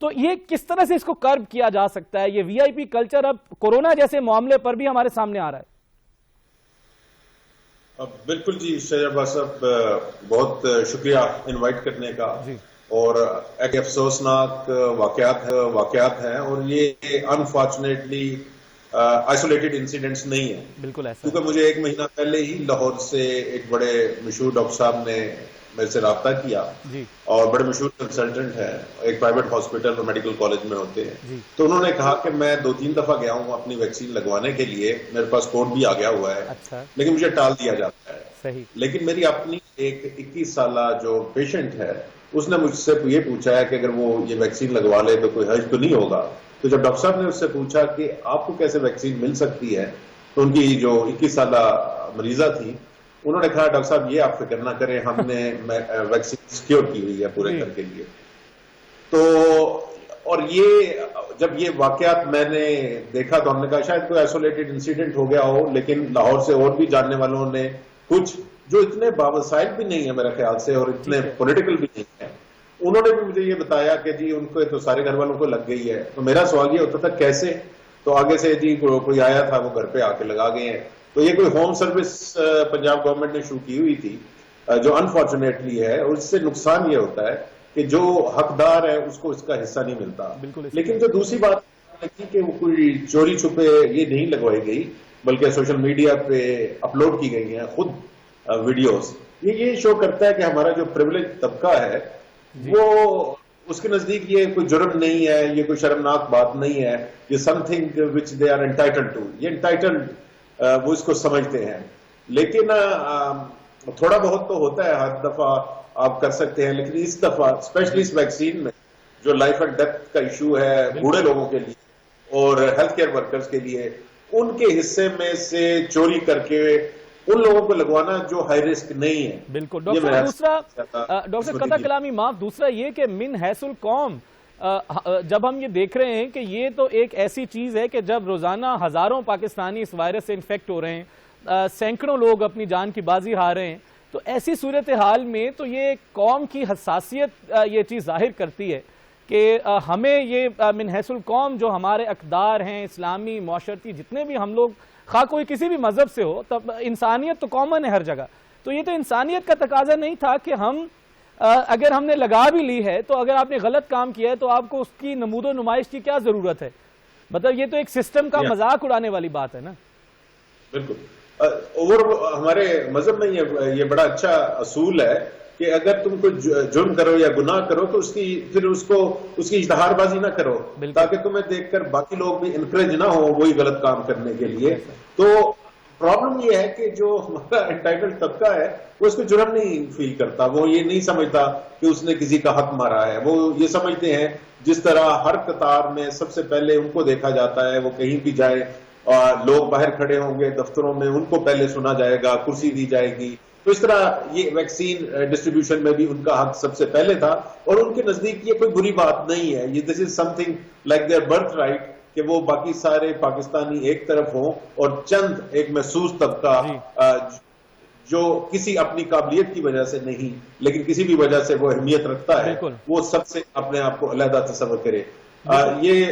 تو یہ کس طرح سے اس کو کرب کیا جا سکتا ہے؟ یہ وی آئی پی کلچر اب کورونا جیسے معاملے پر بھی ہمارے سامنے آ رہا ہے. بالکل جی شہجہاں صاحب، بہت شکریہ انوائٹ کرنے کا. اور ایک افسوسناک واقعات ہیں، اور یہ انفارچونیٹلی آئسولیٹڈ انسیڈنٹس نہیں ہیں. بالکل ایسا، کیونکہ مجھے ایک مہینہ پہلے ہی لاہور سے ایک بڑے مشہور ڈاکٹر صاحب نے میرے سے رابطہ کیا، اور بڑے مشہور کنسلٹنٹ ہیں، ایک پرائیویٹ ہاسپٹل اور میڈیکل کالج میں ہوتے ہیں. تو انہوں نے کہا کہ میں 2-3 دفعہ گیا ہوں اپنی ویکسین لگوانے کے لیے، میرے پاس کوڈ بھی آ گیا ہوا ہے، لیکن مجھے ٹال دیا جاتا ہے. لیکن میری اپنی ایک 21 سالہ جو پیشنٹ ہے، اس نے مجھ سے یہ پوچھا ہے کہ اگر وہ یہ ویکسین لگوا لے تو کوئی حرج تو نہیں ہوگا. تو جب ڈاکٹر صاحب نے اس سے پوچھا کہ آپ کو کیسے ویکسین مل سکتی ہے، تو ان کی جو 21 سالہ مریضہ تھی، انہوں نے کہا ڈاکٹر صاحب یہ آپ فکر نہ کریں، ہم نے ویکسین سیکیور کی ہوئی ہے پورے گھر کے لیے. تو اور یہ جب یہ واقعات میں نے دیکھا تو ہم نے کہا شاید کوئی آئسولیٹڈ انسیڈنٹ ہو گیا ہو، لیکن لاہور سے اور بھی جاننے والوں نے، کچھ جو اتنے باوسائل بھی نہیں ہے میرے خیال سے اور اتنے پولیٹیکل بھی نہیں ہے، انہوں نے بھی مجھے یہ بتایا کہ جی ان کو تو سارے گھر والوں کو لگ گئی ہے. تو میرا سوال یہ ہوتا تھا کیسے؟ تو آگے سے جی کوئی آیا تھا، وہ گھر پہ آ کے لگا گئے ہیں. تو یہ کوئی ہوم سروس پنجاب گورنمنٹ نے شروع کی ہوئی تھی، جو انفارچونیٹلی ہے، اور اس سے نقصان یہ ہوتا ہے کہ جو حقدار ہے اس کو اس کا حصہ نہیں ملتا. لیکن جو دوسری بات ہے کہ وہ کوئی چوری چھپے یہ نہیں لگوائی گئی، بلکہ سوشل میڈیا پہ اپلوڈ کی گئی ہیں خود ویڈیوز. یہ شو کرتا ہے کہ ہمارا جو پریولیج طبقہ ہے وہ اس کے نزدیک یہ کوئی جرم نہیں ہے، یہ کوئی شرمناک بات نہیں ہے، یہ something which they are entitled to, یہ انٹائٹلڈ وہ اس کو سمجھتے ہیں. لیکن تھوڑا بہت تو ہوتا ہے، ہر دفعہ آپ کر سکتے ہیں، لیکن اس دفعہ اسپیشلی اس ویکسین میں جو لائف اینڈ ڈیتھ کا ایشو ہے بوڑھے لوگوں کے لیے اور ہیلتھ کیئر ورکرز کے لیے، ان کے حصے میں سے چوری کر کے ان لوگوں کو لگوانا جو ہائی رسک نہیں ہے. بالکل. ڈاکٹر دوسرا، ڈاکٹر قطع کلامی معاف، دوسرا یہ کہ من حیث القوم جب ہم یہ دیکھ رہے ہیں کہ یہ تو ایک ایسی چیز ہے کہ جب روزانہ ہزاروں پاکستانی اس وائرس سے انفیکٹ ہو رہے ہیں، سینکڑوں لوگ اپنی جان کی بازی ہار رہے ہیں، تو ایسی صورتحال میں تو یہ قوم کی حساسیت یہ چیز ظاہر کرتی ہے کہ ہمیں یہ من حیث القوم جو ہمارے اقدار ہیں، اسلامی معاشرتی جتنے بھی ہم لوگ، خواہ کوئی کسی بھی مذہب سے ہو، تب انسانیت تو کامن ہے ہر جگہ. تو یہ تو انسانیت کا تقاضا نہیں تھا کہ ہم اگر ہم نے لگا بھی لی ہے تو اگر آپ نے غلط کام کیا ہے تو آپ کو اس کی نمود و نمائش کی کیا ضرورت ہے؟ مطلب یہ تو ایک سسٹم کا مذاق اڑانے والی بات ہے نا. بالکل. اور ہمارے مذہب میں یہ بڑا اچھا اصول ہے کہ اگر تم کوئی جرم کرو یا گناہ کرو تو پھر اس کی اشتہار بازی نہ کرو، تاکہ تمہیں دیکھ کر باقی لوگ بھی انکریج نہ ہو وہی غلط کام کرنے کے لیے. تو پرابلم یہ ہے کہ جو ہمارا انٹائٹلڈ طبقہ ہے وہ اس کو جرم نہیں فیل کرتا، وہ یہ نہیں سمجھتا کہ اس نے کسی کا حق مارا ہے. وہ یہ سمجھتے ہیں جس طرح ہر قطار میں سب سے پہلے ان کو دیکھا جاتا ہے، وہ کہیں بھی جائے اور لوگ باہر کھڑے ہوں گے دفتروں میں، ان کو پہلے سنا جائے گا، کرسی دی جائے گی. تو اس طرح یہ ویکسین ڈسٹریبیوشن میں بھی ان کا حق سب سے پہلے تھا، اور ان کے نزدیک یہ کوئی بری بات نہیں ہے. یہ this is something like their birth right کہ وہ باقی سارے پاکستانی ایک طرف ہوں اور چند ایک محسوس طبقہ جو کسی اپنی قابلیت کی وجہ سے نہیں لیکن کسی بھی وجہ سے وہ اہمیت رکھتا ہے، وہ سب سے اپنے آپ کو علیحدہ تصور کرے. یہ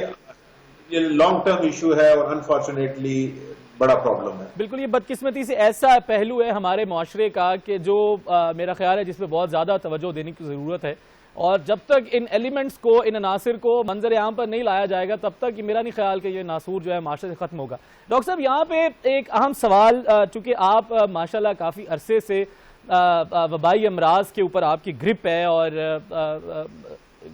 لانگ ٹرم ایشو ہے اور انفارچونیٹلی بڑا پرابلم ہے. بالکل. یہ بدقسمتی سے ایسا پہلو ہے ہمارے معاشرے کا کہ جو میرا خیال ہے جس پہ بہت زیادہ توجہ دینے کی ضرورت ہے، اور جب تک ان ایلیمنٹس کو، ان عناصر کو منظر عام پر نہیں لایا جائے گا تب تک میرا نہیں خیال کہ یہ ناسور جو ہے معاشرے سے ختم ہوگا. ڈاکٹر صاحب یہاں پہ ایک اہم سوال، چونکہ آپ ماشاءاللہ کافی عرصے سے وبائی امراض کے اوپر آپ کی گرپ ہے، اور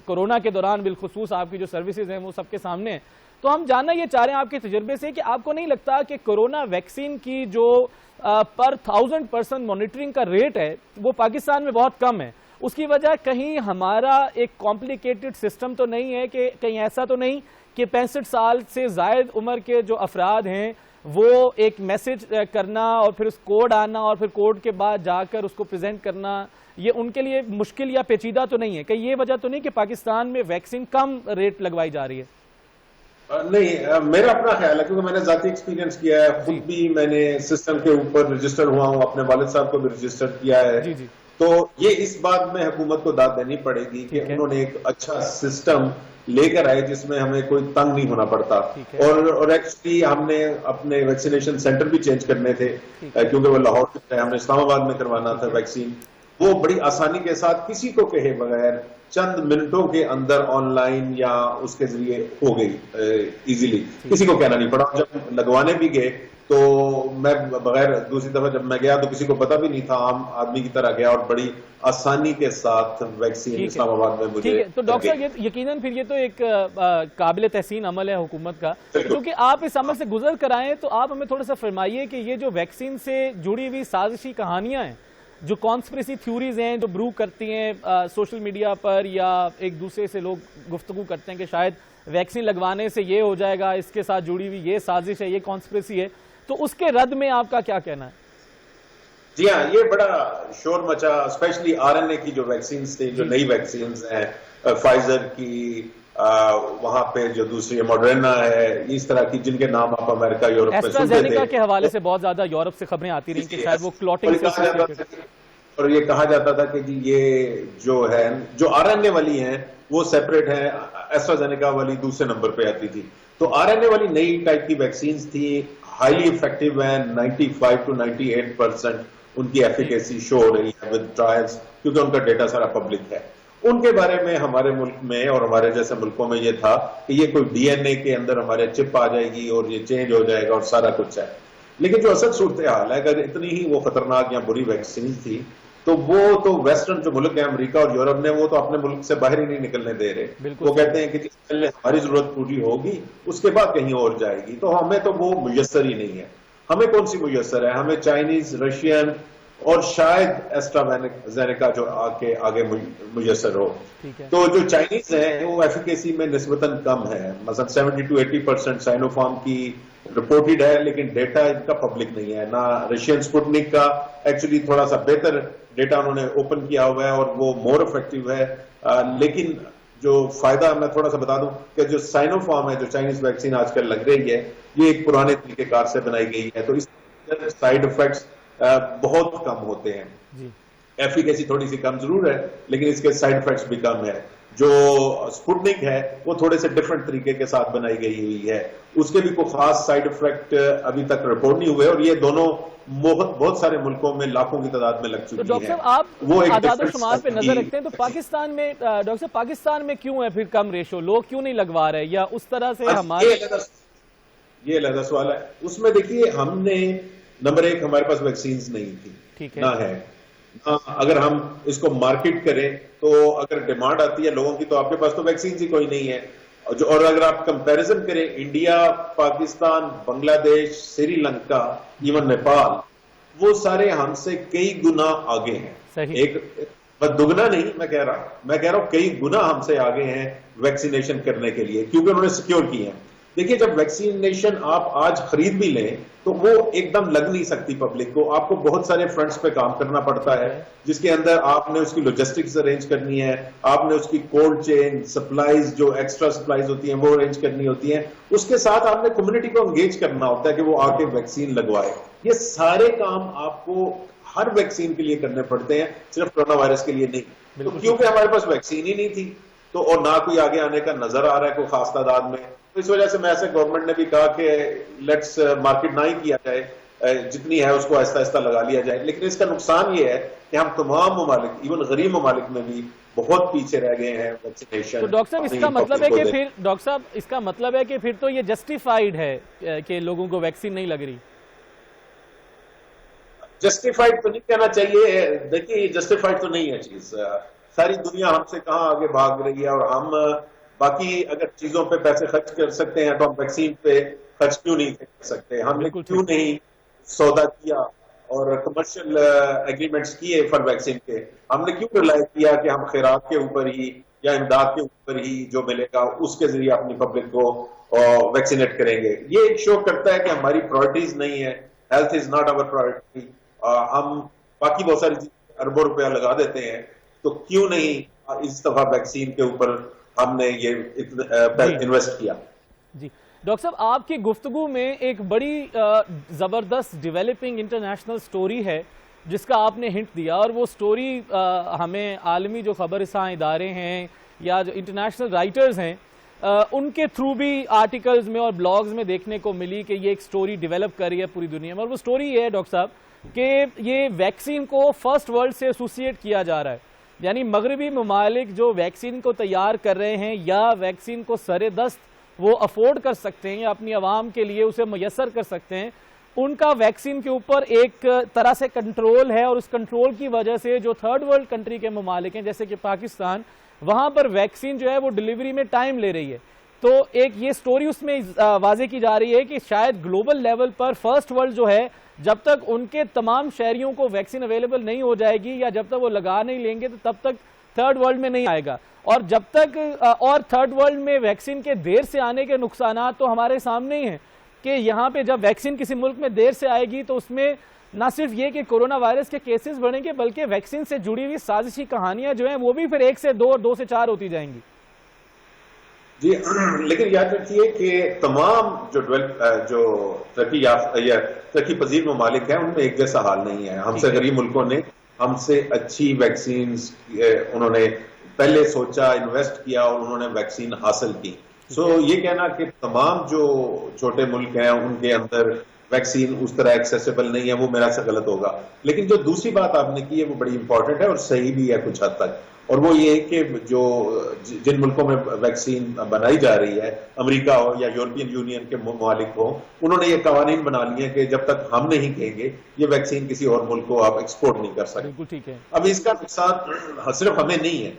کورونا کے دوران بالخصوص آپ کی جو سروسز ہیں وہ سب کے سامنے ہیں، تو ہم جاننا یہ چاہ رہے ہیں آپ کے تجربے سے کہ آپ کو نہیں لگتا کہ کورونا ویکسین کی جو پر 1000% مانیٹرنگ کا ریٹ ہے وہ پاکستان میں بہت کم ہے؟ اس کی وجہ کہیں ہمارا ایک کمپلیکیٹڈ سسٹم تو نہیں ہے، کہ کہیں ایسا تو نہیں کہ 65 سال سے زائد عمر کے جو افراد ہیں وہ ایک میسج کرنا اور پھر اس کوڈ آنا اور پھر کوڈ کے بعد جا کر اس کو پریزنٹ کرنا، یہ ان کے لیے مشکل یا پیچیدہ تو نہیں ہے؟ کہ یہ وجہ تو نہیں کہ پاکستان میں ویکسین کم ریٹ لگوائی جا رہی ہے؟ نہیں، میرا اپنا خیال ہے، کیونکہ میں نے ذاتی ایکسپیرینس کیا ہے، خود بھی میں نے سسٹم کے اوپر رجسٹر ہوا ہوں، اپنے والد صاحب کو بھی رجسٹر کیا ہے. تو یہ اس بات میں حکومت کو داد دینی پڑے گی کہ انہوں نے ایک اچھا سسٹم لے کر آئے جس میں ہمیں کوئی تنگ نہیں ہونا پڑتا. اور ایکچولی ہم نے اپنے ویکسینیشن سینٹر بھی چینج کرنے تھے کیونکہ وہ لاہور میں ہم نے اسلام آباد میں کروانا تھا ویکسین. وہ بڑی آسانی کے ساتھ کسی کو کہے بغیر چند منٹوں کے اندر آن لائن یا اس کے ذریعے ہو گئی ایزیلی, کسی کو کہنا نہیں پڑا. جب لگوانے بھی گئے تو میں بغیر, دوسری دفعہ جب میں گیا تو کسی کو پتا بھی نہیں تھا, عام آدمی کی طرح گیا اور بڑی آسانی کے ساتھ ویکسین اسلام آباد میں مجھے. تو ڈاکٹر صاحب یقیناً پھر یہ تو ایک قابل تحسین عمل ہے حکومت کا, کیونکہ آپ اس عمل سے گزر کر آئے تو آپ ہمیں تھوڑا سا فرمائیے کہ یہ جو ویکسین سے جڑی ہوئی سازشی کہانیاں ہیں, جو کانسپریسی تھیوریز ہیں جو برو کرتی ہیں سوشل میڈیا پر یا ایک دوسرے سے لوگ گفتگو کرتے ہیں کہ شاید ویکسین لگوانے سے یہ ہو جائے گا, اس کے ساتھ جڑی ہوئی یہ سازش ہے, یہ کانسپریسی ہے, تو اس کے رد میں آپ کا کیا کہنا ہے؟ جی ہاں, یہ بڑا شور مچا, اسپیشلی آر این اے کی جو ویکسینز تھے, جو نئی ویکسینز ہیں, فائزر کی, وہاں پہ جو دوسری موڈرنا ہے, اس طرح کی جن کے نام آپ امریکہ یورپ میں سنتے تھے. ایسٹرازینیکا کے حوالے سے بہت زیادہ یورپ سے خبریں آتی رہیں کہ شاید وہ کلوٹنگ سے, اور یہ کہا جاتا تھا کہ جی یہ جو ہے, جو آر این اے والی ہیں وہ سیپریٹ ہیں, ایسٹرازینیکا والی دوسرے نمبر پہ آتی تھی. تو آر این اے والی نئی ٹائپ کی ویکسینز تھی, ہائیلی افیکٹو ہیں, 95 to 98% ان کی ایفیکیسی شو ہو رہی ہے ود ٹرائلز, کیونکہ ان کا ڈیٹا سارا پبلک ہے. ان کے بارے میں ہمارے ملک میں اور ہمارے جیسے ملکوں میں یہ تھا کہ یہ کوئی ڈی این اے کے اندر ہمارے چپ آ جائے گی اور یہ چینج ہو جائے گا اور سارا کچھ ہے. لیکن جو اصل صورتحال ہے, اگر اتنی ہی وہ خطرناک یا بری ویکسین تھی تو وہ تو ویسٹرن جو ملک ہیں امریکہ اور یورپ نے, وہ تو اپنے ملک سے باہر ہی نہیں نکلنے دے رہے. وہ کہتے ہیں کہ جس پہلے ہماری ضرورت پوری ہوگی اس کے بعد کہیں اور جائے گی. تو ہمیں تو وہ میسر ہی نہیں ہے. ہمیں کون سی میسر ہے؟ ہمیں چائنیز, رشین اور شاید ایسٹرازینیکا جو آگے میسر ہو. تو جو چائنیز ہیں وہ ایفیکیسی میں نسبتاً کم ہے, مثلا 70 to 80% سائنو فارم کی رپورٹڈ ہے, لیکن ڈیٹا ان کا پبلک نہیں ہے. نہ رشین سپوٹنک کا ایکچولی تھوڑا سا بہتر ڈیٹا انہوں نے اوپن کیا ہوا ہے اور وہ مور افیکٹو ہے. لیکن جو فائدہ میں تھوڑا سا بتا دوں کہ جو سائنو فارم ہے, جو چائنیز ویکسین آج کل لگ رہی ہے, یہ ایک پرانے طریقے کار سے بنائی گئی ہے, تو اس سائیڈ افیکٹس بہت کم ہوتے ہیں. ایفیکیسی تھوڑی سی کم ضرور ہے لیکن اس کے سائیڈ افیکٹس بھی کم ہے. جو سپوٹنک ہے وہ تھوڑے سے ڈیفرنٹ طریقے کے ساتھ بنائی گئی ہوئی ہے, اس کے بھی کوئی خاص سائیڈ افیکٹ ابھی تک رپورٹ نہیں ہوئے, اور یہ دونوں بہت سارے ملکوں میں لاکھوں کی تعداد میں لگ چکی ہیں. ڈاکٹر صاحب آپ وہ اعداد و شمار پہ نظر رکھتے ہیں تو پاکستان میں, ڈاکٹر صاحب پاکستان میں کیوں ہے پھر کم ریشو, لوگ کیوں نہیں لگوا رہے, یا اس طرح سے ہمارے, یہ علیحدہ سوال ہے. اس میں دیکھیے ہم نے نمبر 1 ہمارے پاس ویکسینز نہیں تھی, نہ ہے. اگر ہم اس کو مارکیٹ کریں تو اگر ڈیمانڈ آتی ہے لوگوں کی تو آپ کے پاس تو ویکسینز ہی کوئی نہیں ہے. اور اگر آپ کمپیریزن کریں انڈیا, پاکستان, بنگلہ دیش, سری لنکا, ایون نیپال, وہ سارے ہم سے کئی گنا آگے ہیں. ایک دگنا نہیں میں کہہ رہا ہوں کئی گنا ہم سے آگے ہیں ویکسینیشن کرنے کے لیے, کیونکہ انہوں نے سیکیور کی ہیں. دیکھیے جب ویکسینیشن آپ آج خرید بھی لیں تو وہ ایک دم لگ نہیں سکتی پبلک کو, آپ کو بہت سارے فرنٹس پہ کام کرنا پڑتا ہے, جس کے اندر آپ نے اس کی لاجسٹکس ارینج کرنی ہے, آپ نے اس کی کولڈ چین سپلائیز, جو ایکسٹرا سپلائیز ہوتی ہیں وہ ارینج کرنی ہوتی ہیں. اس کے ساتھ آپ نے کمیونٹی کو انگیج کرنا ہوتا ہے کہ وہ آ کے ویکسین لگوائے. یہ سارے کام آپ کو ہر ویکسین کے لیے کرنے پڑتے ہیں, صرف کورونا وائرس کے لیے نہیں. تو کیونکہ ہمارے پاس ویکسین ہی نہیں تھی تو, اور نہ کوئی آگے آنے کا نظر آ رہا ہے کوئی خاص تعداد میں, تو اس وجہ سے میں ایسے گورنمنٹ نے بھی کہا کہ لیٹس مارکیٹ نہ ہی کیا جائے, جتنی ہے اس کو آہستہ آہستہ لگا لیا جائے. لیکن اس کا نقصان یہ ہے کہ ہم تمام ممالک, ایون غریب ممالک میں بھی بہت پیچھے رہ گئے ہیں ویکسینیشن. تو ڈاکٹر صاحب اس کا مطلب ہے کہ پھر, ڈاکٹر صاحب اس کا مطلب ہے کہ پھر تو یہ جسٹیفائیڈ ہے کہ لوگوں کو ویکسین نہیں لگ رہی. جسٹیفائیڈ تو نہیں کہنا چاہیے. دیکھیے جسٹیفائیڈ تو نہیں ہے چیز, ساری دنیا ہم سے کہاں آگے بھاگ رہی ہے, اور ہم باقی اگر چیزوں پہ پیسے خرچ کر سکتے ہیں تو ہم ویکسین پہ خرچ کیوں نہیں کر سکتے. ہم نے کیوں نہیں سودا کیا اور کمرشل ایگریمنٹس کیے فار ویکسین کے, ہم نے کیوں رلائے کیا کہ ہم خیرات کے اوپر ہی یا امداد کے اوپر ہی جو ملے گا اس کے ذریعے اپنی پبلک کو ویکسینیٹ کریں گے. یہ ایک شو کرتا ہے کہ ہماری پرائرٹیز نہیں ہے, health is not our priority. ہم باقی بہت ساری اربوں روپیہ لگا دیتے ہیں, تو کیوں نہیں اس دفعہ ویکسین کے اوپر ہم نے یہ انویسٹ کیا. جی ڈاکٹر صاحب, آپ کی گفتگو میں ایک بڑی زبردست ڈیولپنگ انٹرنیشنل سٹوری ہے جس کا آپ نے ہنٹ دیا, اور وہ سٹوری ہمیں عالمی جو خبر رساں ادارے ہیں یا جو انٹرنیشنل رائٹرز ہیں ان کے تھرو بھی آرٹیکلز میں اور بلاگز میں دیکھنے کو ملی کہ یہ ایک سٹوری ڈیولپ کر رہی ہے پوری دنیا میں, اور وہ سٹوری یہ ہے ڈاکٹر صاحب کہ یہ ویکسین کو فرسٹ ورلڈ سے ایسوسیٹ کیا جا رہا ہے, یعنی مغربی ممالک جو ویکسین کو تیار کر رہے ہیں یا ویکسین کو سر دست وہ افورڈ کر سکتے ہیں یا اپنی عوام کے لیے اسے میسر کر سکتے ہیں, ان کا ویکسین کے اوپر ایک طرح سے کنٹرول ہے, اور اس کنٹرول کی وجہ سے جو تھرڈ ورلڈ کنٹری کے ممالک ہیں جیسے کہ پاکستان, وہاں پر ویکسین جو ہے وہ ڈیلیوری میں ٹائم لے رہی ہے. تو ایک یہ سٹوری اس میں واضح کی جا رہی ہے کہ شاید گلوبل لیول پر فرسٹ ورلڈ جو ہے جب تک ان کے تمام شہریوں کو ویکسین اویلیبل نہیں ہو جائے گی یا جب تک وہ لگا نہیں لیں گے تو تب تک تھرڈ ورلڈ میں نہیں آئے گا, اور جب تک اور تھرڈ ورلڈ میں ویکسین کے دیر سے آنے کے نقصانات تو ہمارے سامنے ہی ہیں کہ یہاں پہ جب ویکسین کسی ملک میں دیر سے آئے گی تو اس میں نہ صرف یہ کہ کورونا وائرس کے کیسز بڑھیں گے بلکہ ویکسین سے جڑی ہوئی سازشی کہانیاں جو ہیں وہ بھی پھر 1 سے 2 اور 2 سے 4 ہوتی جائیں گی. جی لیکن یاد رکھیے کہ تمام جو ترقی پذیر ممالک ہیں ان میں ایک جیسا حال نہیں ہے. ہم سے غریب ملکوں نے ہم سے اچھی ویکسینز انہوں نے پہلے سوچا, انویسٹ کیا اور انہوں نے ویکسین حاصل کی. سو یہ کہنا کہ تمام جو چھوٹے ملک ہیں ان کے اندر ویکسین اس طرح ایکسیسیبل نہیں ہے وہ میرا سے غلط ہوگا. لیکن جو دوسری بات آپ نے کی ہے وہ بڑی امپورٹنٹ ہے اور صحیح بھی ہے کچھ حد تک, اور وہ یہ ہے کہ جو جن ملکوں میں ویکسین بنائی جا رہی ہے, امریکہ ہو یا یورپین یونین کے ممالک ہو, انہوں نے یہ قوانین بنا لیے ہیں کہ جب تک ہم نہیں کہیں گے یہ ویکسین کسی اور ملک کو آپ ایکسپورٹ نہیں کر سکتے. اب اس کا نقصان صرف ہمیں نہیں ہے,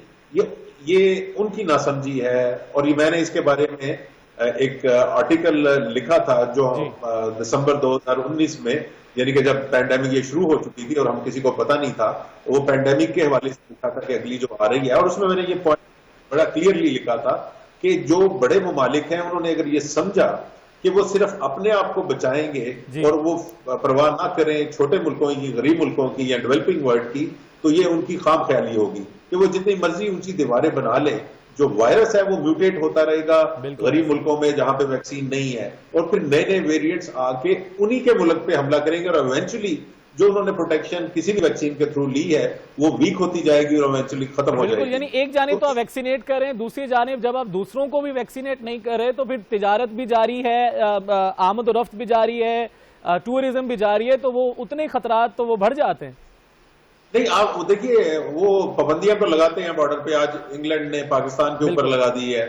یہ ان کی ناسمجھی ہے. اور یہ میں نے اس کے بارے میں ایک آرٹیکل لکھا تھا جو دسمبر 2019 میں, یعنی کہ جب پینڈیمک یہ شروع ہو چکی تھی اور ہم کسی کو پتا نہیں تھا, وہ پینڈیمک کے حوالے سے لکھا تھا کہ اگلی جو آ رہی ہے, اور اس میں نے یہ پوائنٹ بڑا کلیئرلی لکھا تھا کہ جو بڑے ممالک ہیں انہوں نے اگر یہ سمجھا کہ وہ صرف اپنے آپ کو بچائیں گے اور وہ پرواہ نہ کریں چھوٹے ملکوں کی, غریب ملکوں کی یا ڈیولپنگ ورلڈ کی, تو یہ ان کی خام خیالی ہوگی کہ وہ جتنی مرضی اونچی دیواریں بنا لیں, جو وائرس ہے وہ میوٹیٹ ہوتا رہے گا غریب ملکوں میں جہاں پہ ویکسین نہیں ہے, اور پھر نئے نئے ویریئنٹس آ کے انہی کے ملک پہ حملہ کریں گے, اور ایونچولی جو انہوں نے پروٹیکشن کسی بھی ویکسین کے تھرو لی ہے وہ ویک ہوتی جائے گی اور ایونچولی ختم ہو جائے گی. یعنی ایک جانب تو آپ ویکسینیٹ کر رہے ہیں, دوسری جانب جب آپ دوسروں کو بھی ویکسینیٹ نہیں کر رہے تو پھر تجارت بھی جاری ہے, آمد و رفت بھی جاری ہے, ٹورزم بھی جاری ہے, تو وہ اتنے خطرات تو وہ بڑھ جاتے ہیں. نہیں آپ دیکھیے وہ پابندیاں تو لگاتے ہیں بارڈر پہ, آج انگلینڈ نے پاکستان کے اوپر لگا دی ہے,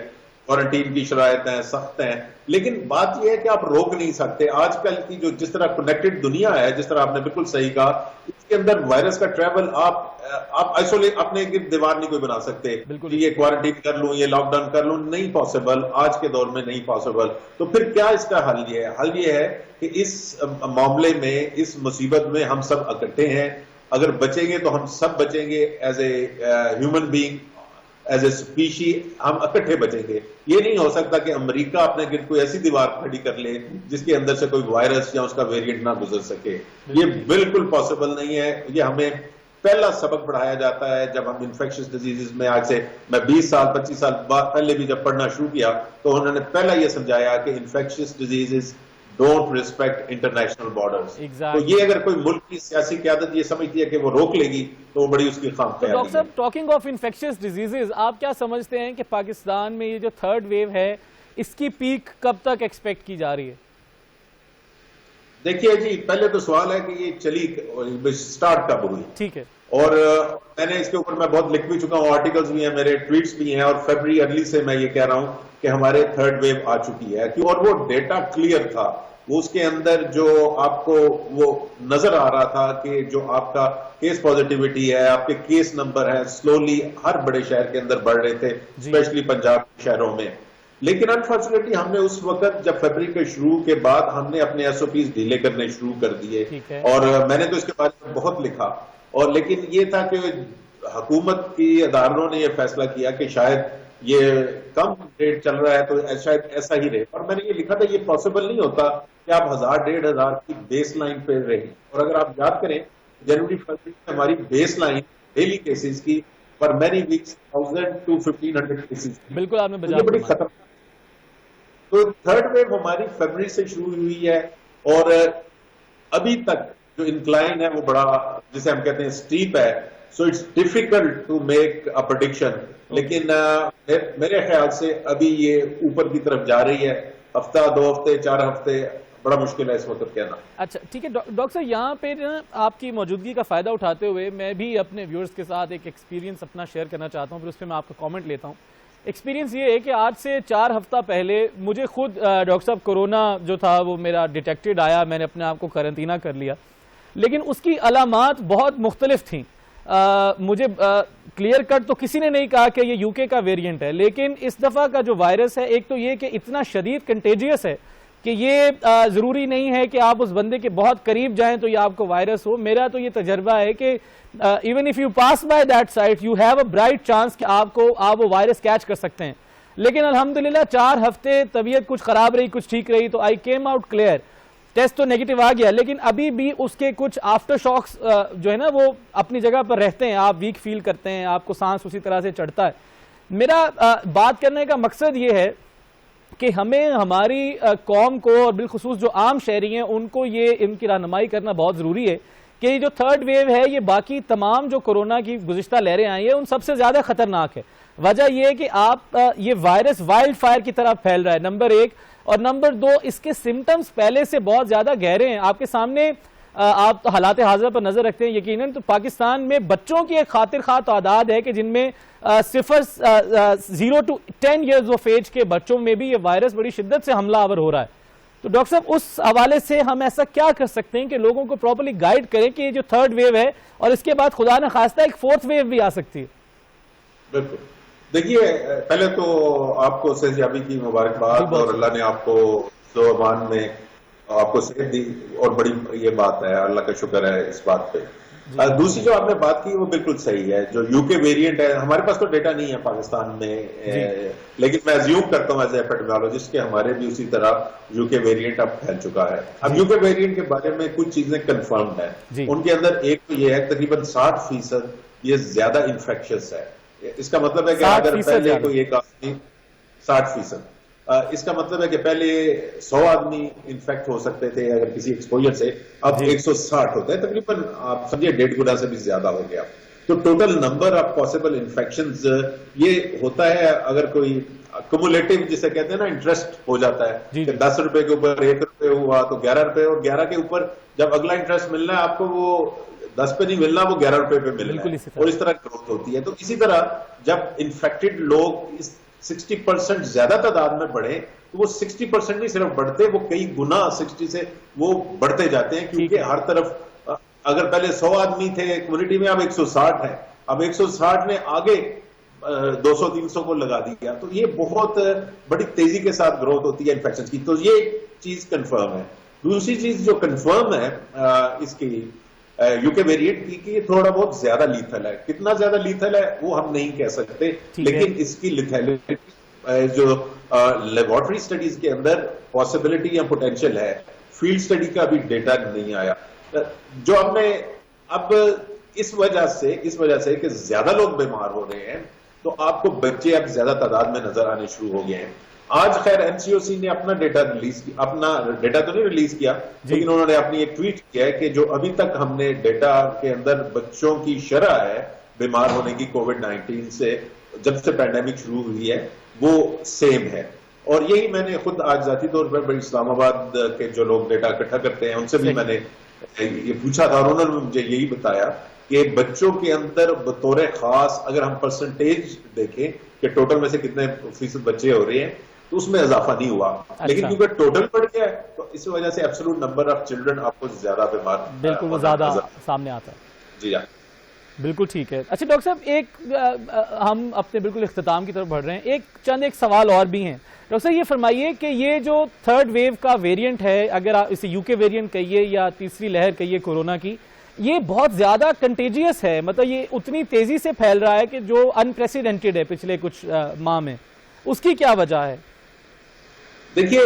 کوارنٹین کی شرائط ہیں سخت ہیں, لیکن بات یہ ہے کہ آپ روک نہیں سکتے. آج کل کی جو جس طرح کنیکٹڈ دنیا ہے, جس طرح آپ نے بالکل صحیح کہا, اس کے اندر وائرس کا ٹریول آپ ایسولیٹ اپنے دیوار نہیں کوئی بنا سکتے, یہ کوارنٹین کر لوں, یہ لاک ڈاؤن کر لوں, نہیں پاسبل, آج کے دور میں نہیں پاسبل. تو پھر کیا اس کا حل یہ ہے؟ حل یہ ہے کہ اس معاملے میں, اس مصیبت میں ہم سب اکٹھے ہیں. اگر بچیں گے تو ہم سب بچیں گے, as a human being, as a species ہم اکٹھے بچیں گے. یہ نہیں ہو سکتا کہ امریکہ اپنے گرد کوئی ایسی دیوار کھڑی کر لے جس کے اندر سے کوئی وائرس یا اس کا ویریئنٹ نہ گزر سکے. یہ بالکل پاسبل نہیں ہے. یہ ہمیں پہلا سبق پڑھایا جاتا ہے جب ہم انفیکشس ڈیزیزز میں, آج سے میں 20 سال 25 سال پہلے بھی جب پڑھنا شروع کیا تو انہوں نے پہلا یہ سمجھایا کہ infectious diseases don't respect international borders. تو یہ اگر کوئی ملک کی سیاسی قیادت یہ سمجھتی ہے کہ وہ روک لے گی تو وہ بڑی اس کی خام خیالی ہے. ڈاکٹر صاحب, ٹاکنگ آف انفیکشس ڈیزیزز, آپ کیا سمجھتے ہیں کہ پاکستان میں یہ جو تھرڈ ویو ہے اس کی پیک کب تک ایکسپیکٹ کی جا رہی ہے؟ دیکھیے جی, پہلے تو سوال ہے کہ یہ چلی سٹارٹ کب ہوئی. ٹھیک ہے, اور میں نے اس کے اوپر میں بہت لکھ بھی چکا ہوں, آرٹیکلز بھی ہیں, میرے ٹویٹس بھی ہیں, اور فیبری ارلی سے میں یہ کہہ رہا ہوں کہ ہمارے تھرڈ ویو آ چکی ہے. اور وہ ڈیٹا کلیئر تھا, وہ اس کے اندر جو آپ کو وہ نظر آ رہا تھا کہ جو آپ کا کیس پازیٹیوٹی ہے, آپ کے کیس نمبر ہے, سلولی ہر بڑے شہر کے اندر بڑھ رہے تھے, اسپیشلی پنجاب کے شہروں میں. لیکن انفارچونیٹلی ہم نے اس وقت جب فیبری کے شروع کے بعد ہم نے اپنے ایس او پیز ڈھیلے کرنے شروع کر دیے, اور میں نے تو اس کے بارے میں بہت لکھا, اور لیکن یہ تھا کہ حکومت کی اداروں نے یہ فیصلہ کیا کہ شاید یہ کم ریٹ چل رہا ہے تو شاید ایسا ہی رہے. اور میں نے یہ لکھا تھا یہ پاسبل نہیں ہوتا کہ آپ 1000-1500 کی بیس لائن پہ رہیں. اور اگر آپ یاد کریں جنوری فروری میں ہماری بیس لائن ڈیلی کیسز کی پر مینی ویکس 1000 to 1500 کیسز, بالکل آپ نے بڑی خطرناک. تو تھرڈ ویو ہماری فروری سے شروع ہوئی ہے, اور ابھی تک جو انکلائن ہے وہ بڑا, جسے ہم کہتے ہیں اسٹیپ ہے. So it's difficult to make a prediction. لیکن میرے خیال سے ابھی یہ اوپر کی طرف جا رہی ہے. ہفتہ 2 ہفتے 4 ہفتے بڑا مشکل ہے اس وقت کہنا. اچھا ٹھیک ہے ڈاکٹر صاحب، یہاں پہ آپ کی موجودگی کا فائدہ اٹھاتے ہوئے میں بھی اپنے ویورز کے ساتھ ایک ایکسپیرینس اپنا شیئر کرنا چاہتا ہوں، پھر اس پہ میں آپ کا کامنٹ لیتا ہوں. ایکسپیرینس یہ ہے کہ آج سے 4 ہفتہ پہلے مجھے خود ڈاکٹر صاحب کورونا جو تھا وہ میرا ڈیٹیکٹڈ آیا، میں نے اپنے آپ کو قرنطینہ کر لیا، لیکن اس کی علامات بہت مختلف تھیں. مجھے کلیئر کٹ تو کسی نے نہیں کہا کہ یہ یو کے کا ویریئنٹ ہے، لیکن اس دفعہ کا جو وائرس ہے ایک تو یہ کہ اتنا شدید کنٹیجیس ہے کہ یہ ضروری نہیں ہے کہ آپ اس بندے کے بہت قریب جائیں تو یہ آپ کو وائرس ہو. میرا تو یہ تجربہ ہے کہ even if you pass by that site you have a bright chance کہ آپ وہ وائرس کیچ کر سکتے ہیں. لیکن الحمدللہ 4 ہفتے طبیعت کچھ خراب رہی، کچھ ٹھیک رہی، تو I came out clear. Test تو نیگیٹو آ گیا، لیکن ابھی بھی اس کے کچھ آفٹر شاکس جو ہے نا وہ اپنی جگہ پر رہتے ہیں. آپ ویک فیل کرتے ہیں، آپ کو سانس اسی طرح سے چڑھتا ہے. میرا بات کرنے کا مقصد یہ ہے کہ ہمیں ہماری قوم کو اور بالخصوص جو عام شہری ہیں ان کو ان کی رہنمائی کرنا بہت ضروری ہے کہ یہ جو 3rd ویو ہے یہ باقی تمام جو کورونا کی گزشتہ لہریں آئی ہیں ان سب سے زیادہ خطرناک ہے. وجہ یہ ہے کہ یہ وائرس وائلڈ فائر کی طرح پھیل رہا ہے، نمبر 1. اور نمبر 2، اس کے سمٹمز پہلے سے بہت زیادہ گہرے ہیں. آپ کے سامنے آپ حالات حاضرہ پر نظر رکھتے ہیں یقیناً، تو پاکستان میں بچوں کی ایک خاطر خواہ تعداد ہے کہ جن میں 0 to 10 years of age کے بچوں میں بھی یہ وائرس بڑی شدت سے حملہ آور ہو رہا ہے. تو ڈاکٹر صاحب اس حوالے سے ہم ایسا کیا کر سکتے ہیں کہ لوگوں کو پراپرلی گائیڈ کریں کہ یہ جو 3rd ویو ہے اور اس کے بعد خدا نہ خواستہ ایک 4th ویو بھی آ سکتی ہے؟ بالکل. دیکھیے پہلے تو آپ کو صحت یابی کی مبارکباد، اور اللہ نے آپ کو زبان میں آپ کو صحت دی، اور بڑی یہ بات ہے، اللہ کا شکر ہے اس بات پہ. دوسری جو آپ نے بات کی وہ بالکل صحیح ہے. جو یو کے ویریئنٹ ہے، ہمارے پاس تو ڈیٹا نہیں ہے پاکستان میں، لیکن میں ایزیوم کرتا ہوں ایز اے ایپیڈیمیولوجسٹ کہ ہمارے بھی اسی طرح یو کے ویریئنٹ اب پھیل چکا ہے. اب یو کے ویریئنٹ کے بارے میں کچھ چیزیں کنفرمڈ ہیں. ان کے اندر ایک تو یہ ہے تقریباً 60% یہ زیادہ انفیکشس ہے. اس کا مطلب ہے کہ اگر پہلے کوئی ایک آدمی 60%، اس کا مطلب ہے کہ پہلے 100 آدمی انفیکٹ ہو سکتے تھے اگر کسی ایکسپوجر سے، اب 160 ہوتا ہے، تقریباً آپ سمجھے 1.5 گنا سے بھی زیادہ ہو گیا. تو total number of possible infections یہ ہوتا ہے اگر کوئی کمولیٹو جسے کہتے ہیں نا انٹرسٹ ہو جاتا ہے کہ 10 روپے کے اوپر 1 روپے ہوا تو 11 روپے، اور 11 کے اوپر جب اگلا انٹرسٹ ملنا ہے آپ کو وہ 10 پہ نہیں ملنا، وہ 11 روپے پہ ملنا ہے، اور اس طرح گروتھ ہوتی ہے. تو اسی طرح جب انفیکٹڈ لوگ 60% زیادہ تعداد میں بڑھیں تو وہ 60% نہیں صرف بڑھتے، وہ کئی گنا 60 سے وہ بڑھتے جاتے ہیں، کیونکہ ہر طرف اگر پہلے 100 آدمی تھے کمیونٹی میں، اب 160 ہیں، اب 160 نے آگے 200-300 کو لگا دیا. تو یہ بہت بڑی تیزی کے ساتھ گروتھ ہوتی ہے انفیکشن کی. تو یہ چیز کنفرم ہے. دوسری چیز جو کنفرم ہے اس کی یو کے ویریئنٹ کی کہ یہ تھوڑا بہت زیادہ لیتھل ہے. کتنا زیادہ لیتھل ہے وہ ہم نہیں کہہ سکتے، لیکن اس کی لیتھیلٹی جو لیبارٹری سٹڈیز کے اندر پاسبلٹی یا پوٹینشیل ہے، فیلڈ سٹڈی کا ابھی ڈیٹا نہیں آیا. جو ہم نے اب اس وجہ سے کہ زیادہ لوگ بیمار ہو رہے ہیں تو آپ کو بچے اب زیادہ تعداد میں نظر آنے شروع ہو گئے ہیں. آج خیر این سی او سی نے اپنا ڈیٹا ریلیز کیا، اپنا ڈیٹا تو نہیں ریلیز کیا، لیکن انہوں نے اپنی ایک ٹویٹ کیا ہے کہ جو ابھی تک ہم نے ڈیٹا کے اندر بچوں کی شرح ہے بیمار ہونے کی کووڈ-19 سے جب سے پینڈیمک شروع ہوئی ہے وہ سیم ہے. اور یہی میں نے خود آج ذاتی طور پر اسلام آباد کے جو لوگ ڈیٹا اکٹھا کرتے ہیں ان سے بھی میں نے یہ پوچھا تھا، اور انہوں نے مجھے یہی بتایا کہ بچوں کے اندر بطور خاص اگر ہم پرسنٹیج دیکھیں کہ ٹوٹل میں سے کتنے فیصد بچے ہو رہے ہیں تو اس میں اضافہ نہیں ہوا. لیکن کیونکہ ٹوٹل بڑھ گیا ہے تو اس وجہ سے ایبسولوٹ نمبر آف چلڈرن آپ کو زیادہ بیمار بالکل وہ زیادہ سامنے آتا ہے. جی ہاں بالکل ٹھیک ہے. اچھا ڈاکٹر صاحب، ایک ہم اپنے بالکل اختتام کی طرف بڑھ رہے ہیں، ایک سوال اور بھی ہیں. ڈاکٹر صاحب یہ فرمائیے کہ یہ جو 3rd ویو کا ویریئنٹ ہے، اگر آپ اسے یو کے ویریئنٹ کہیے یا تیسری لہر کہیے کورونا کی، یہ بہت زیادہ کنٹیجیس ہے، مطلب یہ اتنی تیزی سے پھیل رہا ہے کہ جو انپریسیڈنٹڈ ہے پچھلے کچھ ماہ میں، اس کی کیا وجہ ہے؟ دیکھیے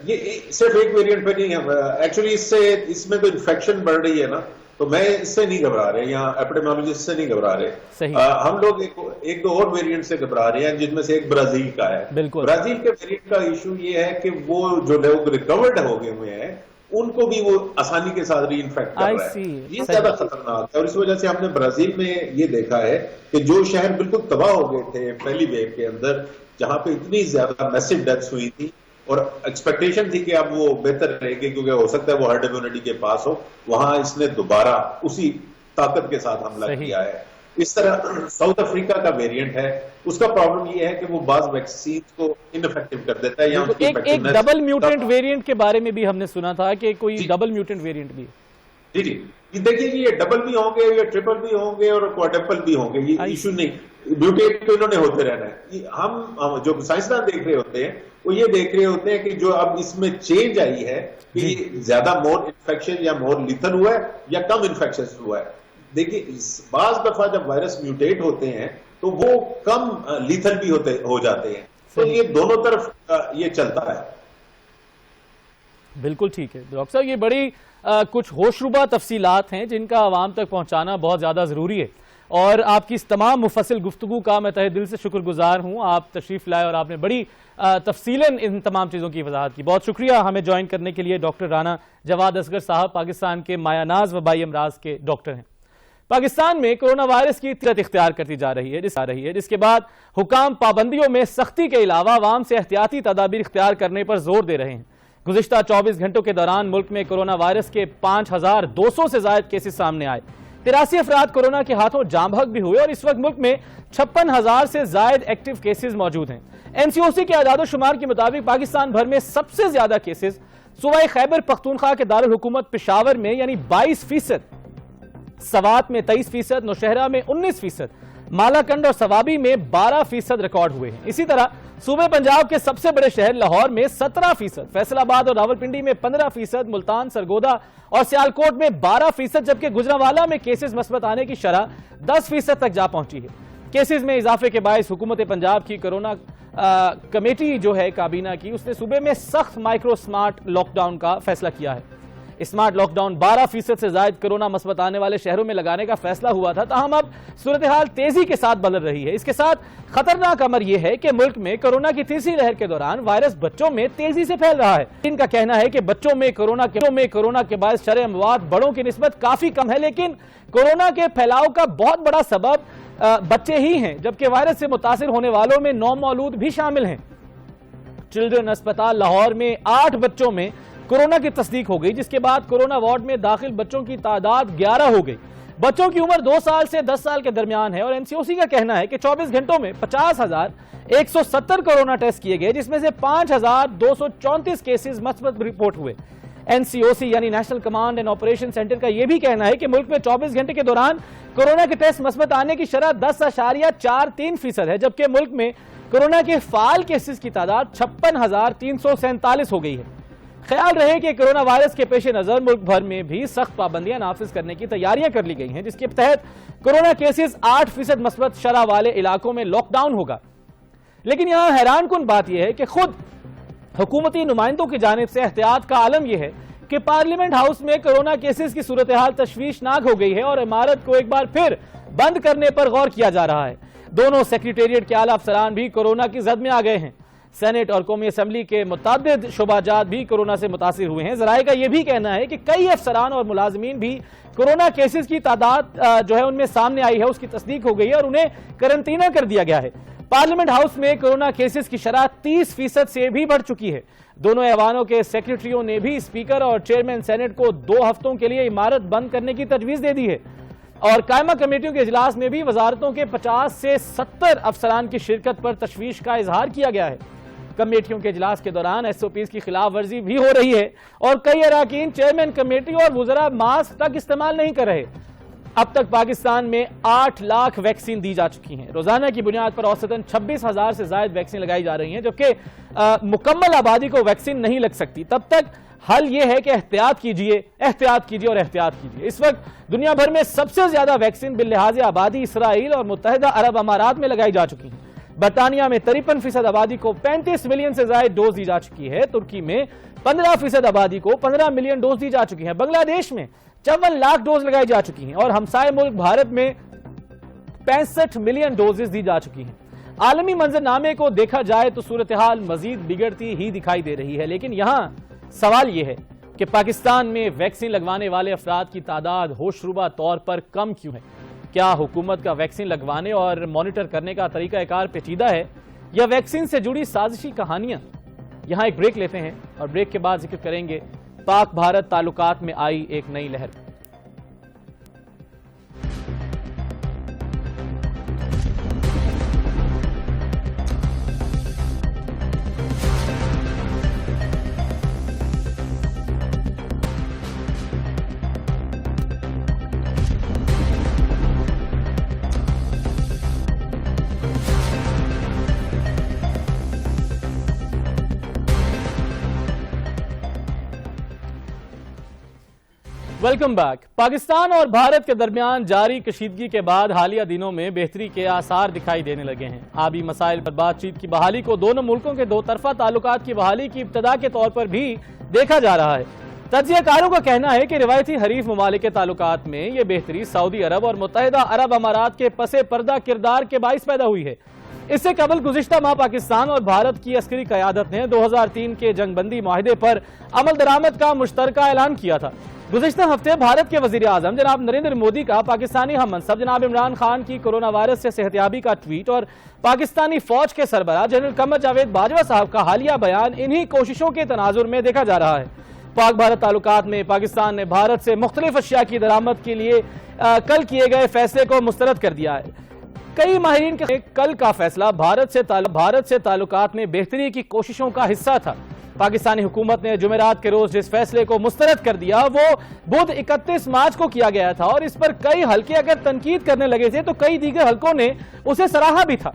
یہ صرف ایک ویریئنٹ پہ نہیں ہے، ایکچولی اس میں تو انفیکشن بڑھ رہی ہے نا، تو میں اس سے نہیں گھبرا رہے، یہاں ایپیڈیمیولوجسٹ سے نہیں گھبرا رہے. ہم لوگ ایک دو اور ویریئنٹ سے گھبرا رہے ہیں، جن میں سے ایک برازیل کا ہے. برازیل کے ویریئنٹ کا ایشو یہ ہے کہ وہ جو لوگ ریکورڈ ہو گئے ہوئے ہیں ان کو بھی وہ آسانی کے ساتھ ری انفیکٹ کر رہا ہے. یہ زیادہ خطرناک ہے اور اس وجہ سے ہم نے برازیل میں یہ دیکھا ہے کہ جو شہر بالکل تباہ ہو گئے تھے پہلی ویو کے اندر, جہاں پہ اتنی زیادہ میسو ڈیتھس ہوئی تھی اور ایکسپیکٹیشن تھی کہ اب وہ بہتر رہے گی کیونکہ ہو سکتا ہے وہ ہرڈ امیونٹی کے پاس ہو, وہاں اس نے دوبارہ اسی طاقت کے ساتھ حملہ کیا ہے. اس طرح ساؤتھ افریقہ کا ویریئنٹ ہے, اس کا پرابلم یہ ہے کہ وہ بعض ویکسین کو انفیکٹیو کر دیتا ہے. ایک ڈبل میوٹنٹ ویریئنٹ کے بارے میں بھی ہم نے سنا تھا کہ کوئی ڈبل میوٹنٹ ویریئنٹ بھی. جی دیکھیے یہ ڈبل بھی ہوں گے, یہ ٹرپل بھی ہوں گے اور کوارٹیپل بھی ہوں گے, یہ ایشو نہیں. میوٹیٹ تو انہوں نے ہوتے رہنا ہے. ہم جو سائنسدان دیکھ رہے ہوتے ہیں وہ یہ دیکھ رہے ہوتے ہیں کہ جو اب اس میں چینج آئی ہے کہ زیادہ مور انفیکشن یا مور لیتھل ہوا ہے یا کم انفیکشن ہوا ہے. دیکھیے بعض دفعہ جب وائرس میوٹیٹ ہوتے ہیں تو وہ کم لیتھل بھی ہو جاتے ہیں, تو یہ دونوں طرف یہ چلتا ہے. بالکل ٹھیک ہے ڈاکٹر صاحب, یہ بڑی کچھ ہوشربا تفصیلات ہیں جن کا عوام تک پہنچانا بہت زیادہ ضروری ہے, اور آپ کی اس تمام مفصل گفتگو کا میں تہہ دل سے شکر گزار ہوں. آپ تشریف لائے اور آپ نے بڑی تفصیلاً ان تمام چیزوں کی وضاحت کی. بہت شکریہ ہمیں جوائن کرنے کے لیے. ڈاکٹر رانا جواد اصغر صاحب پاکستان کے مایہ ناز وبائی امراض کے ڈاکٹر ہیں. پاکستان میں کرونا وائرس کی تیزی اختیار کرتی جا رہی ہے, جس کے بعد حکام پابندیوں میں سختی کے علاوہ عوام سے احتیاطی تدابیر اختیار کرنے پر زور دے رہے ہیں. گزشتہ 24 گھنٹوں کے دوران ملک میں کرونا وائرس کے 5200 سے زائد کیسز سامنے آئے. 83 افراد کرونا کے ہاتھوں جاں بحق بھی ہوئے اور اس وقت ملک میں 56,000 سے زائد ایکٹیو کیسز موجود ہیں. NCOC کے اعداد و شمار کے مطابق پاکستان بھر میں سب سے زیادہ کیسز صوبہ خیبر پختونخوا کے دارالحکومت پشاور میں یعنی 22%, سوات میں 23%, نوشہرہ میں 19%, مالاکنڈ اور سوابی میں 12% ریکارڈ ہوئے ہیں. اسی طرح صوبہ پنجاب کے سب سے بڑے شہر لاہور میں 17%, فیصل آباد اور راولپنڈی میں 15%, ملتان, سرگودا اور سیالکوٹ میں 12%, جبکہ گجرانوالہ میں کیسز مثبت آنے کی شرح 10% تک جا پہنچی ہے. کیسز میں اضافے کے باعث حکومت پنجاب کی کرونا کمیٹی جو ہے کابینہ کی, اس نے صوبے میں سخت مائکرو سمارٹ لاک ڈاؤن کا فیصلہ کیا ہے. اسمارٹ لاک ڈاؤن 12% سے زائد کرونا مثبت آنے والے شہروں میں لگانے کا فیصلہ ہوا تھا, تاہم اب صورتحال تیزی کے ساتھ بدل رہی ہے. اس کے ساتھ خطرناک امر یہ ہے کہ ملک میں کرونا کی تیسری لہر کے دوران وائرس بچوں میں تیزی سے پھیل رہا ہے. ان کا کہنا ہے کہ بچوں میں کرونا کے باعث شرح اموات بڑوں کی نسبت کافی کم ہے, لیکن کرونا کے پھیلاؤ کا بہت بڑا سبب بچے ہی ہیں, جبکہ وائرس سے متاثر ہونے والوں میں نومولود بھی شامل ہیں. چلڈرن اسپتال لاہور میں 8 بچوں میں کرونا کی تصدیق ہو گئی, جس کے بعد کرونا وارڈ میں داخل بچوں کی تعداد 11 ہو گئی. بچوں کی عمر 2 سال سے 10 سال کے درمیان ہے اور NCOC کا کہنا ہے کہ 24 گھنٹوں میں 50,170 کرونا ٹیسٹ کیے گئے, جس میں سے 5,234 کیسز مثبت رپورٹ ہوئے. NCOC یعنی national command and operation centre کا یہ بھی کہنا ہے کہ ملک میں 24 گھنٹے کے دوران کرونا کے ٹیسٹ مثبت آنے کی شرح 10.43% ہے, جبکہ ملک میں کرونا کے فعال کیسز کی تعداد 56,347 ہو گئی ہے. خیال رہے کہ کرونا وائرس کے پیش نظر ملک بھر میں بھی سخت پابندیاں نافذ کرنے کی تیاریاں کر لی گئی ہیں, جس کے تحت کرونا کیسز 8% مثبت شرح والے علاقوں میں لاک ڈاؤن ہوگا. لیکن یہاں حیران کن بات یہ ہے کہ خود حکومتی نمائندوں کی جانب سے احتیاط کا عالم یہ ہے کہ پارلیمنٹ ہاؤس میں کرونا کیسز کی صورتحال تشویشناک ہو گئی ہے اور عمارت کو ایک بار پھر بند کرنے پر غور کیا جا رہا ہے. دونوں سیکریٹریٹ کے اعلیٰ افسران بھی کورونا کی زد میں آ گئے ہیں. سینٹ اور قومی اسمبلی کے متعدد شعبہ جات بھی کورونا سے متاثر ہوئے ہیں. ذرائع کا یہ بھی کہنا ہے کہ کئی افسران اور ملازمین بھی کورونا کیسز کی تعداد جو ہے ان میں سامنے آئی ہے, اس کی تصدیق ہو گئی ہے اور انہیں قرنطینہ کر دیا گیا ہے. پارلیمنٹ ہاؤس میں کورونا کیسز کی شرح 30% سے بھی بڑھ چکی ہے. دونوں ایوانوں کے سیکریٹریوں نے بھی اسپیکر اور چیئرمین سینٹ کو 2 ہفتوں کے لیے عمارت بند کرنے کی تجویز دے دی ہے اور قائمہ کمیٹیوں کے اجلاس میں بھی وزارتوں کے 50 سے 70 افسران کی شرکت پر تشویش کا اظہار کیا گیا ہے. کمیٹیوں کے اجلاس کے دوران SOPs کی خلاف ورزی بھی ہو رہی ہے اور کئی اراکین چیئرمین کمیٹی اور وزراء ماسک تک استعمال نہیں کر رہے. اب تک پاکستان میں 8 لاکھ ویکسین دی جا چکی ہیں. روزانہ کی بنیاد پر اوسطاً 26,000 سے زائد ویکسین لگائی جا رہی ہیں, جبکہ مکمل آبادی کو ویکسین نہیں لگ سکتی. تب تک حل یہ ہے کہ احتیاط کیجئے اور احتیاط کیجئے. اس وقت دنیا بھر میں سب سے زیادہ ویکسین باللحاظ آبادی اسرائیل اور متحدہ عرب امارات میں لگائی جا چکی ہیں. برطانیہ میں 53% آبادی کو 35 ملین سے زائد ڈوز دی جا چکی ہے. ترکی میں 15% آبادی کو 15 ملین ڈوز دی جا چکی ہے. بنگلہ دیش میں 54 لاکھ ڈوز لگائی جا چکی ہیں اور ہمسائے ملک بھارت میں 65 ملین ڈوزز دی جا چکی ہیں. عالمی منظرنامے کو دیکھا جائے تو صورتحال مزید بگڑتی ہی دکھائی دے رہی ہے, لیکن یہاں سوال یہ ہے کہ پاکستان میں ویکسین لگوانے والے افراد کی تعداد ہوشربا طور پر کم کیوں ہے؟ کیا حکومت کا ویکسین لگوانے اور مانیٹر کرنے کا طریقہ کار پیچیدہ ہے یا ویکسین سے جڑی سازشی کہانیاں؟ یہاں ایک بریک لیتے ہیں اور بریک کے بعد ذکر کریں گے پاک بھارت تعلقات میں آئی ایک نئی لہر۔ Welcome back. پاکستان اور بھارت کے درمیان جاری کشیدگی کے بعد حالیہ دنوں میں بہتری کے آثار دکھائی دینے لگے ہیں۔ آبی مسائل پر بات چیت کی بحالی کو دونوں ملکوں کے دو طرفہ تعلقات کی بحالی کی ابتدا کے طور پر بھی دیکھا جا رہا ہے۔ تجزیہ کاروں کا کہنا ہے کہ روایتی حریف ممالک کے تعلقات میں یہ بہتری سعودی عرب اور متحدہ عرب امارات کے پس پردہ کردار کے باعث پیدا ہوئی ہے۔ اس سے قبل گزشتہ ماہ پاکستان اور بھارت کی عسکری قیادت نے 2003 کے جنگ بندی معاہدے پر عمل درآمد کا مشترکہ اعلان کیا تھا۔ گزشتہ ہفتے بھارت کے وزیر اعظم جناب نریندر مودی کا پاکستانی ہم منصب جناب عمران خان کی کورونا وائرس سے صحتیابی کا ٹویٹ اور پاکستانی فوج کے سربراہ جنرل قمر جاوید باجوہ صاحب کا حالیہ بیان انہی کوششوں کے تناظر میں دیکھا جا رہا ہے۔ پاک بھارت تعلقات میں پاکستان نے بھارت سے مختلف اشیاء کی درآمد کے لیے کل کیے گئے فیصلے کو مسترد کر دیا ہے۔ کئی ماہرین کے کل کا فیصلہ بھارت سے تعلقات میں بہتری کی کوششوں کا حصہ تھا۔ پاکستانی حکومت نے جمعرات کے روز جس فیصلے کو مسترد کر دیا وہ بدھ 31 مارچ کو کیا گیا تھا اور اس پر کئی حلقے اگر تنقید کرنے لگے تھے تو کئی دیگر حلقوں نے اسے سراہا بھی تھا۔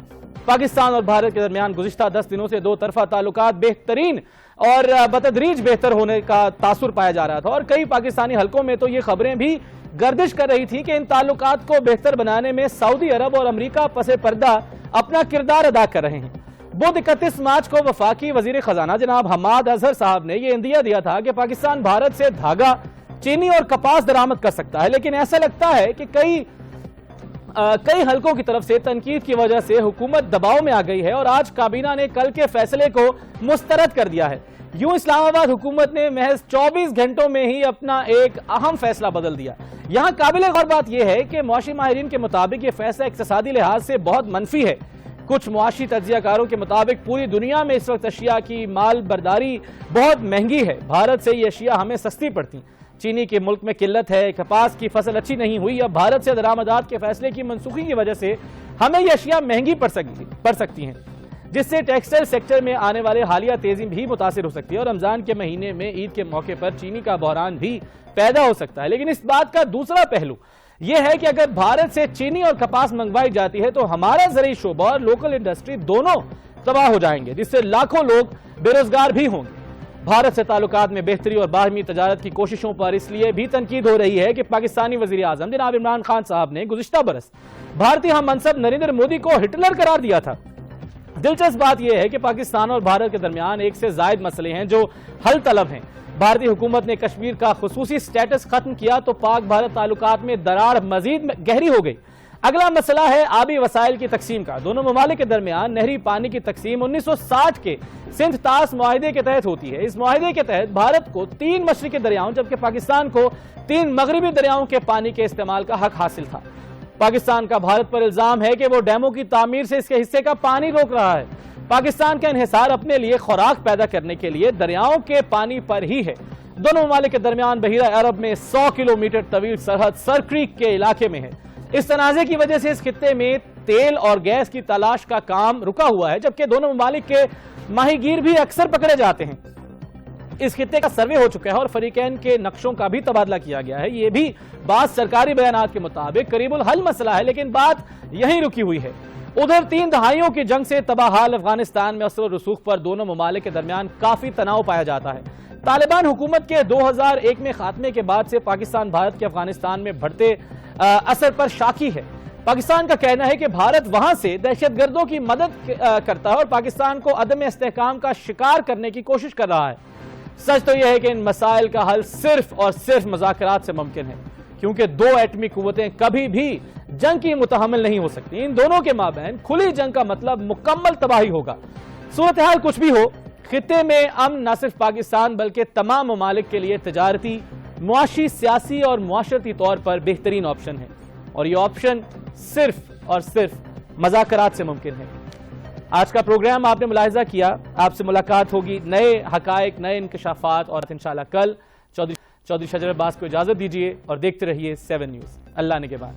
پاکستان اور بھارت کے درمیان گزشتہ 10 دنوں سے دو طرفہ تعلقات بہترین اور بتدریج بہتر ہونے کا تاثر پایا جا رہا تھا اور کئی پاکستانی حلقوں میں تو یہ خبریں بھی گردش کر رہی تھی کہ ان تعلقات کو بہتر بنانے میں سعودی عرب اور امریکہ پس پردہ اپنا کردار ادا کر رہے ہیں۔ بدھ 31 مارچ کو وفاقی وزیر خزانہ جناب حماد اظہر صاحب نے یہ عندیہ دیا تھا کہ پاکستان بھارت سے دھاگا، چینی اور کپاس درآمد کر سکتا ہے، لیکن ایسا لگتا ہے کہ کئی حلقوں کی طرف سے تنقید کی وجہ سے حکومت دباؤ میں آ گئی ہے اور آج کابینہ نے کل کے فیصلے کو مسترد کر دیا ہے۔ یوں اسلام آباد حکومت نے محض 24 گھنٹوں میں ہی اپنا ایک اہم فیصلہ بدل دیا۔ یہاں قابل غور بات یہ ہے کہ معاشی ماہرین کے مطابق یہ فیصلہ اقتصادی لحاظ سے بہت منفی ہے۔ کچھ معاشی تجزیہ کاروں کے مطابق پوری دنیا میں اس وقت اشیاء کی مال برداری بہت مہنگی ہے، بھارت سے یہ اشیاء ہمیں سستی پڑتی۔ چینی کے ملک میں قلت ہے، کپاس کی فصل اچھی نہیں ہوئی، اب بھارت سے درآمدات کے فیصلے کی منسوخی کی وجہ سے ہمیں یہ اشیاء مہنگی پڑ سکتی ہیں، جس سے ٹیکسٹائل سیکٹر میں آنے والے حالیہ تیزی بھی متاثر ہو سکتی ہے اور رمضان کے مہینے میں عید کے موقع پر چینی کا بحران بھی پیدا ہو سکتا ہے۔ لیکن اس بات کا دوسرا پہلو یہ ہے کہ اگر بھارت سے چینی اور کپاس منگوائی جاتی ہے تو ہمارا زرعی شعبہ اور لوکل انڈسٹری دونوں تباہ ہو جائیں گے، جس سے لاکھوں لوگ بے روزگار بھی ہوں گے۔ بھارت سے تعلقات میں بہتری اور باہمی تجارت کی کوششوں پر اس لیے بھی تنقید ہو رہی ہے کہ پاکستانی وزیر اعظم جناب عمران خان صاحب نے گزشتہ برس بھارتی ہم منصب نریندر مودی کو ہٹلر قرار دیا تھا۔ دلچسپ بات یہ ہے کہ پاکستان اور بھارت کے درمیان ایک سے زائد مسئلے ہیں جو حل طلب ہیں۔ بھارتی حکومت نے کشمیر کا خصوصی سٹیٹس ختم کیا تو پاک بھارت تعلقات میں دراڑ مزید گہری ہو گئی۔ اگلا مسئلہ ہے آبی وسائل کی تقسیم کا۔ دونوں ممالک کے درمیان نہری پانی کی تقسیم 1960 کے سندھ طاس معاہدے کے تحت ہوتی ہے۔ اس معاہدے کے تحت بھارت کو 3 مشرقی دریاؤں جبکہ پاکستان کو 3 مغربی دریاؤں کے پانی کے استعمال کا حق حاصل تھا۔ پاکستان کا بھارت پر الزام ہے کہ وہ ڈیموں کی تعمیر سے اس کے حصے کا پانی روک رہا ہے۔ پاکستان کا انحصار اپنے لیے خوراک پیدا کرنے کے لیے دریاؤں کے پانی پر ہی ہے۔ دونوں ممالک کے درمیان بحیرہ عرب میں 100 کلومیٹر طویل سرحد سر کریک کے علاقے میں ہے۔ اس تنازع کی وجہ سے اس خطے میں تیل اور گیس کی تلاش کا کام رکا ہوا ہے، جبکہ دونوں ممالک کے ماہی گیر بھی اکثر پکڑے جاتے ہیں۔ اس خطے کا سروے ہو چکا ہے اور فریقین کے نقشوں کا بھی تبادلہ کیا گیا ہے۔ یہ بھی بعض سرکاری بیانات کے مطابق قریب الحل مسئلہ ہے، لیکن بات یہیں رکی ہوئی ہے۔ ادھر 3 دہائیوں کی جنگ سے تباہ حال افغانستان میں اثر و رسوخ پر دونوں ممالک کے درمیان کافی تناؤ پایا جاتا ہے۔ طالبان حکومت کے 2001 میں خاتمے کے بعد سے پاکستان بھارت کے افغانستان میں بڑھتے اثر پر شاکی ہے۔ پاکستان کا کہنا ہے کہ بھارت وہاں سے دہشت گردوں کی مدد کرتا ہے اور پاکستان کو عدم استحکام کا شکار کرنے کی کوشش کر رہا ہے۔ سچ تو یہ ہے کہ ان مسائل کا حل صرف اور صرف مذاکرات سے ممکن ہے، کیونکہ 2 ایٹمی قوتیں کبھی بھی جنگ کی متحمل نہیں ہو سکتی۔ ان دونوں کے مابین کھلی جنگ کا مطلب مکمل تباہی ہوگا۔ صورتحال کچھ بھی ہو، خطے میں امن نہ صرف پاکستان بلکہ تمام ممالک کے لیے تجارتی، معاشی، سیاسی اور معاشرتی طور پر بہترین آپشن ہے، اور یہ آپشن صرف اور صرف مذاکرات سے ممکن ہے۔ آج کا پروگرام آپ نے ملاحظہ کیا، آپ سے ملاقات ہوگی نئے حقائق، نئے انکشافات اور انشاءاللہ کل۔ چودھری شجر عباس کو اجازت دیجیے اور دیکھتے رہیے 7 نیوز۔ اللہ نگہبان۔